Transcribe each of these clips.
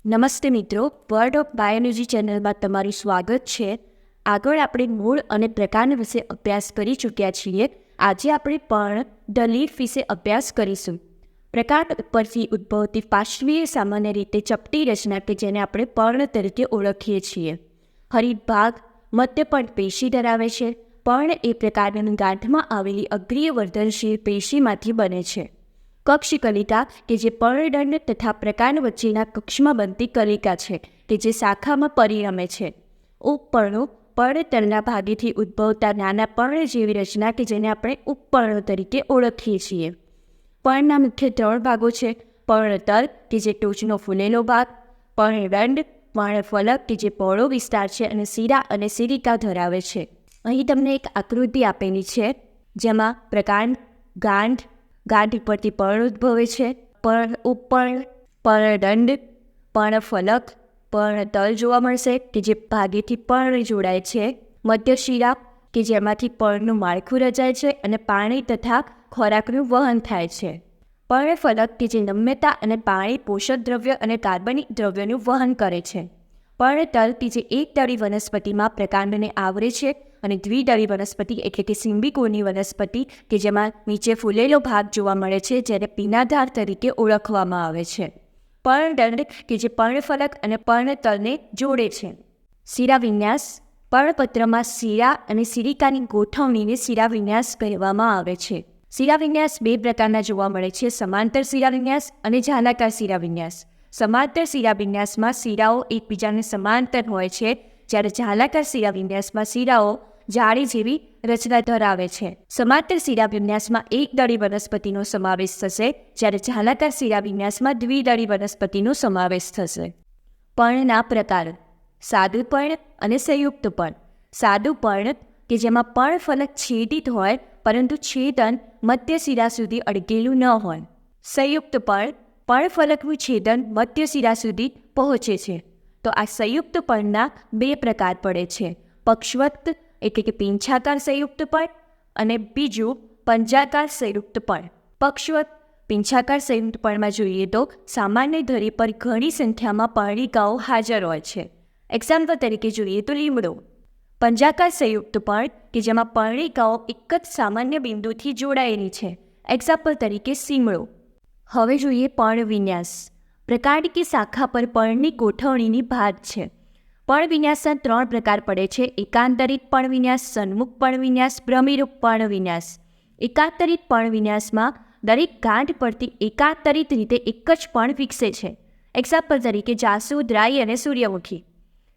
નમસ્તે મિત્રો, word of biology ચેનલમાં તમારું સ્વાગત છે. આગળ આપણે મૂળ અને પ્રકાંડ વિશે અભ્યાસ કરી ચૂક્યા છીએ. આજે આપણે પણ ધ લીફ વિશે અભ્યાસ કરીશું. પ્રકાંડ ઉપરથી ઉદ્ભવતી પાર્શ્વીય સામાન્ય રીતે ચપટી રચના કે જેને આપણે પર્ણ તરીકે ઓળખીએ છીએ. હરિત ભાગ મધ્ય પણ પેશી ધરાવે છે. પર્ણ એ પ્રકાંડની ગાંઠમાં આવેલી અગ્રીય વર્ધનશીલ પેશીમાંથી બને છે. કક્ષ કલિકા કે જે પર્ણદંડ તથા પ્રકાંડ વચ્ચેના કક્ષમાં બનતી કલિકા છે કે જે શાખામાં પરિણમે છે. ઉપપર્ણો પર્ણતલના ભાગેથી ઉદ્ભવતા નાના પર્ણ જેવી રચના કે જેને આપણે ઉપપર્ણો તરીકે ઓળખીએ છીએ. પર્ણના મુખ્ય 3 ભાગો છે: પર્ણતલ કે જે ટોચનો ફૂલેલો ભાગ, પર્ણદંડ પર્ણફલક કે જે પહોળો વિસ્તાર છે અને શિરા અને શિરિકા ધરાવે છે. અહીં તમને એક આકૃતિ આપેલી છે જેમાં પ્રકાંડ, ગાંઠ ઉપરથી પર્ણ ઉદ્ભવે છે, ઉપપર્ણ, પર્ણદંડ, પર્ણફલક, પર્ણતલ જોવા મળશે કે જે ભાગેથી પર્ણ જોડાય છે, મધ્ય શિરા કે જેમાંથી પર્ણનું માળખું રચાય છે અને પાણી તથા ખોરાકનું વહન થાય છે, પર્ણફલક કે જે નમ્યતા અને પાણી, પોષક દ્રવ્ય અને કાર્બનિક દ્રવ્યનું વહન કરે છે, પર્ણતલ કે જે એકદળી વનસ્પતિમાં પ્રકાંડને આવરે છે અને દ્વિદળી વનસ્પતિ એટલે કે સિમ્બિકોની વનસ્પતિ કે જેમાં નીચે ફૂલેલો ભાગ જોવા મળે છે જેને પીનાધાર તરીકે ઓળખવામાં આવે છે. પર્ણદંડ કે જે પર્ણફલક અને પર્ણતલને જોડે છે. શિરાવિન્યાસ પર્ણપત્રમાં શિરા અને શિરિકાની ગોઠવણીને શિરાવિન્યાસ કહેવામાં આવે છે. શિરાવિન્યાસ 2 પ્રકારના જોવા મળે છે: સમાંતર શિરાવિન્યાસ અને જાલાકાર શિરાવિન્યાસ. સમાંતર શિરાવિન્યાસમાં શિરાઓ એકબીજાને સમાંતર હોય છે, જ્યારે જાલાકાર શિરાવિન્યાસમાં શિરાઓ જાળી જેવી રચના ધરાવે છે. સમાંતર શિરાવિન્યાસમાં એકદળી વનસ્પતિનો સમાવેશ થશે, જ્યારે જાલાકાર શિરાવિન્યાસમાં દ્વિદળી વનસ્પતિનો સમાવેશ થશે. પર્ણના પ્રકાર: સાદું પર્ણ અને સંયુક્ત પર્ણ. સાદું પર્ણ કે જેમાં પર્ણફલક છેદિત હોય પરંતુ છેદન મધ્ય શિરા સુધી અડકેલું ન હોય. સંયુક્ત પર્ણ પર્ણફલકનું છેદન મધ્ય શિરા સુધી પહોંચે છે. તો આ સંયુક્ત પર્ણના 2 પ્રકાર પડે છે: પક્ષવત એટલે કે પીંછાકાર સંયુક્ત પર્ણ અને બીજું પંજાકાર સંયુક્ત પર્ણ. પક્ષવત પીંછાકાર સંયુક્ત પર્ણમાં જોઈએ તો સામાન્ય ધરી પર ઘણી સંખ્યામાં પર્ણિકાઓ હાજર હોય છે. એક્ઝામ્પલ તરીકે જોઈએ તો લીમડો. પંજાકાર સંયુક્ત પર્ણ કે જેમાં પર્ણિકાઓ એક જ સામાન્ય બિંદુથી જોડાયેલી છે. એક્ઝામ્પલ તરીકે સીમડો. હવે જોઈએ પર્ણવિન્યાસ. પ્રકાંડ કે શાખા પર પર્ણની ગોઠવણીની ભાત છે. પર્ણવિન્યાસના 3 પ્રકાર પડે છે: એકાંતરિત પર્ણવિન્યાસ, સન્મુખ પર્ણવિન્યાસ, ભ્રમિરૂપ પર્ણવિન્યાસ. એકાંતરિત પર્ણવિન્યાસમાં દરેક ગાંઠ પરથી એકાંતરિત રીતે એક જ પર્ણ વિકસે છે. એક્ઝામ્પલ તરીકે જાસૂદ, રાઈ અને સૂર્યમુખી.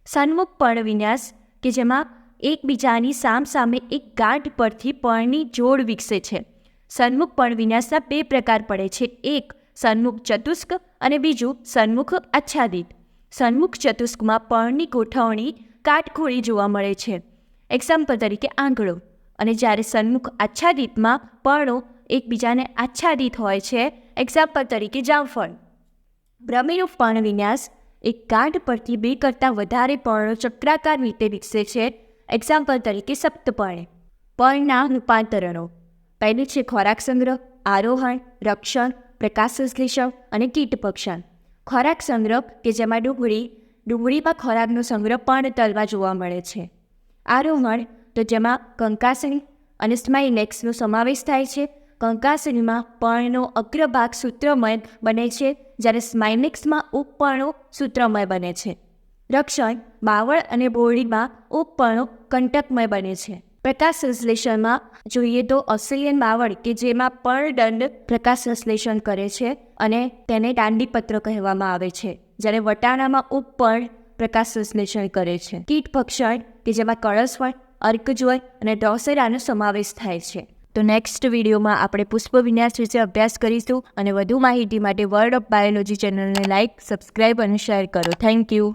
સન્મુખ પર્ણવિન્યાસ કે જેમાં એકબીજાની સામસામે એક ગાંઠ પરથી પર્ણની જોડ વિકસે છે. સન્મુખ પર્ણવિન્યાસના 2 પ્રકાર પડે છે: એક સન્મુખ ચતુષ્ક અને બીજું સન્મુખ આચ્છાદિત. સન્મુખ ચતુષ્કમાં પર્ણની ગોઠવણી કાટખૂણી જોવા મળે છે. એક્ઝામ્પલ તરીકે આંગળો. અને જ્યારે સન્મુખ આચ્છાદિતમાં પર્ણો એકબીજાને આચ્છાદિત હોય છે. એક્ઝામ્પલ તરીકે જામફળ. ભ્રમિરૂપ પર્ણવિન્યાસ એક ગાંઠ પરથી 2 કરતાં વધારે પર્ણો ચક્રાકાર રીતે વિકસે છે. એક્ઝામ્પલ તરીકે સપ્તપર્ણ. પર્ણના રૂપાંતરણો: પહેલું છે ખોરાક સંગ્રહ, આરોહણ, રક્ષણ, પ્રકાશ સંશ્લેષણ અને કીટભક્ષણ. ખોરાક સંગ્રહ કે જેમાં ડુંગળીમાં ખોરાકનો સંગ્રહ પર્ણતલમાં જોવા મળે છે. આરોહણ તો જેમાં કંકાસની અને સ્માઇલેક્સનો સમાવેશ થાય છે. કંકાસનીમાં પર્ણનો અગ્રભાગ સૂત્રમય બને છે, જ્યારે સ્માઇલેક્સમાં ઉપપર્ણો સૂત્રમય બને છે. રક્ષણ બાવળ અને બોરડીમાં ઉપપર્ણો કંટકમય બને છે. પ્રકાશ સંશ્લેષણમાં જોઈએ તો ઓસ્ટ્રેલિયન બાવળ કે જેમાં પર્ણદંડ પ્રકાશ સંશ્લેષણ કરે છે અને તેને દાંડીપત્ર કહેવામાં આવે છે, જ્યારે વટાણામાં ઉપપર્ણ પ્રકાશ સંશ્લેષણ કરે છે. કીટભક્ષણ કે જેમાં કળશવળ, અર્કજ્વર અને ડ્રોસેરાનો સમાવેશ થાય છે. તો નેક્સ્ટ વિડીયોમાં આપણે પુષ્પવિન્યાસ વિશે અભ્યાસ કરીશું અને વધુ માહિતી માટે વર્ડ ઓફ બાયોલોજી ચેનલને લાઇક, સબસ્ક્રાઇબ અને શેર કરો. Thank you.